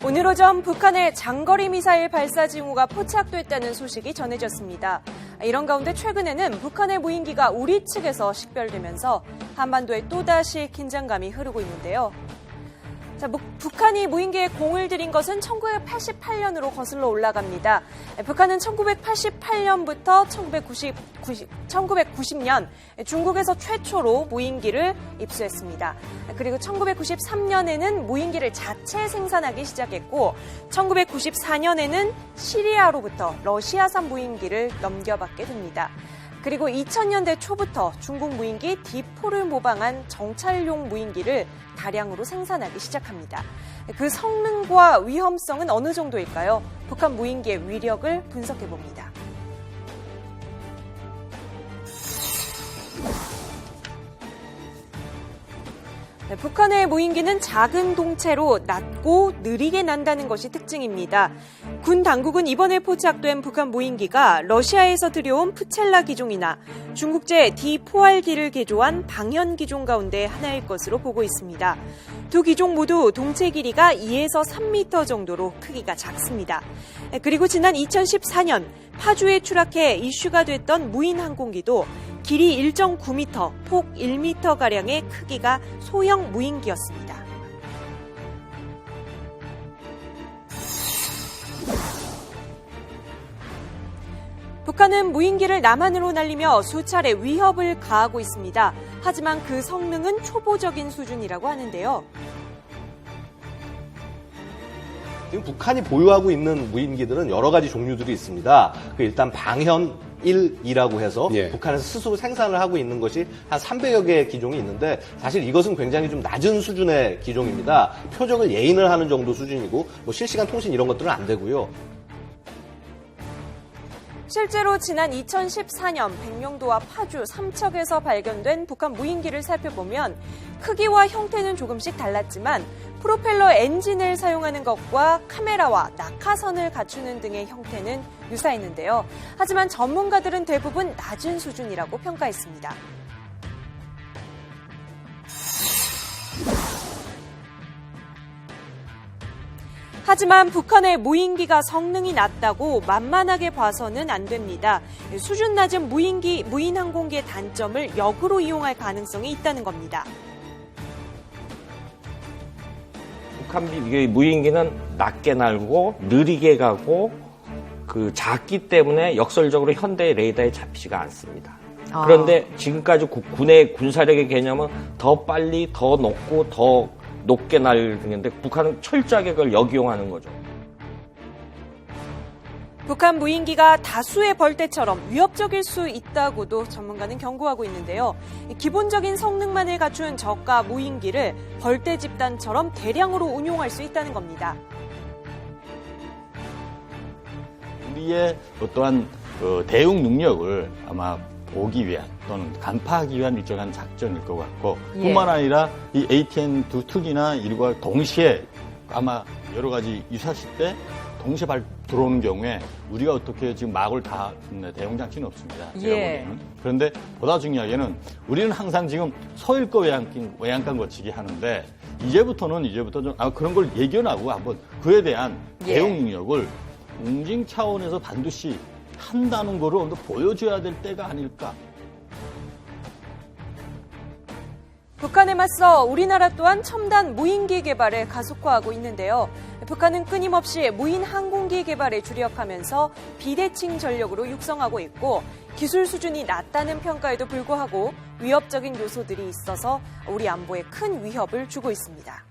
오늘 오전 북한의 장거리 미사일 발사 징후가 포착됐다는 소식이 전해졌습니다. 이런 가운데 최근에는 북한의 무인기가 우리 측에서 식별되면서 한반도에 또다시 긴장감이 흐르고 있는데요. 북한이 무인기에 공을 들인 것은 1988년으로 거슬러 올라갑니다. 북한은 1988년부터 1990년 중국에서 최초로 무인기를 입수했습니다. 그리고 1993년에는 무인기를 자체 생산하기 시작했고 1994년에는 시리아로부터 러시아산 무인기를 넘겨받게 됩니다. 그리고 2000년대 초부터 중국 무인기 D4를 모방한 정찰용 무인기를 다량으로 생산하기 시작합니다. 그 성능과 위험성은 어느 정도일까요? 북한 무인기의 위력을 분석해봅니다. 북한의 무인기는 작은 동체로 낮고 느리게 난다는 것이 특징입니다. 군 당국은 이번에 포착된 북한 무인기가 러시아에서 들여온 프첼라 기종이나 중국제 D4RD를 개조한 방현 기종 가운데 하나일 것으로 보고 있습니다. 두 기종 모두 동체 길이가 2에서 3m 정도로 크기가 작습니다. 그리고 지난 2014년 파주에 추락해 이슈가 됐던 무인 항공기도 길이 1.9m, 폭 1m가량의 크기가 소형 무인기였습니다. 북한은 무인기를 남한으로 날리며 수차례 위협을 가하고 있습니다. 하지만 그 성능은 초보적인 수준이라고 하는데요. 지금 북한이 보유하고 있는 무인기들은 여러 가지 종류들이 있습니다. 일단 방현 1, 2라고 해서 북한에서 스스로 생산을 하고 있는 것이 한 300여 개의 기종이 있는데 사실 이것은 굉장히 좀 낮은 수준의 기종입니다. 표적을 예인을 하는 정도 수준이고 실시간 통신 이런 것들은 안 되고요. 실제로 지난 2014년 백령도와 파주, 삼척에서 발견된 북한 무인기를 살펴보면 크기와 형태는 조금씩 달랐지만 프로펠러 엔진을 사용하는 것과 카메라와 낙하선을 갖추는 등의 형태는 유사했는데요. 하지만 전문가들은 대부분 낮은 수준이라고 평가했습니다. 하지만 북한의 무인기가 성능이 낮다고 만만하게 봐서는 안 됩니다. 수준 낮은 무인 항공기의 단점을 역으로 이용할 가능성이 있다는 겁니다. 북한 무인기는 낮게 날고 느리게 가고 작기 때문에 역설적으로 현대의 레이더에 잡히지가 않습니다. 그런데 지금까지 군의 군사력의 개념은 더 빨리, 더 높고, 더 높게 날리는데 북한은 철저하게 그걸 역이용하는 거죠. 북한 무인기가 다수의 벌떼처럼 위협적일 수 있다고도 전문가는 경고하고 있는데요. 기본적인 성능만을 갖춘 저가 무인기를 벌떼 집단처럼 대량으로 운용할 수 있다는 겁니다. 우리의 어떠한 대응 능력을 아마 보기 위한 또는 간파하기 위한 일정한 작전일 것 같고 뿐만 아니라 이 ATN2 특이나 이와 동시에 아마 여러 가지 유사시 때 동시에 들어오는 경우에 우리가 어떻게 지금 막을 다 대응 장치는 없습니다. 제가 보기에는. 그런데 보다 중요하게는 우리는 항상 지금 소일거 외양간 거치기 하는데 이제부터 좀 그런 걸 예견하고 한번 그에 대한 대응 능력을 응징 차원에서 반드시 한다는 거를 오늘 보여줘야 될 때가 아닐까. 북한에 맞서 우리나라 또한 첨단 무인기 개발에 가속화하고 있는데요. 북한은 끊임없이 무인 항공기 개발에 주력하면서 비대칭 전력으로 육성하고 있고 기술 수준이 낮다는 평가에도 불구하고 위협적인 요소들이 있어서 우리 안보에 큰 위협을 주고 있습니다.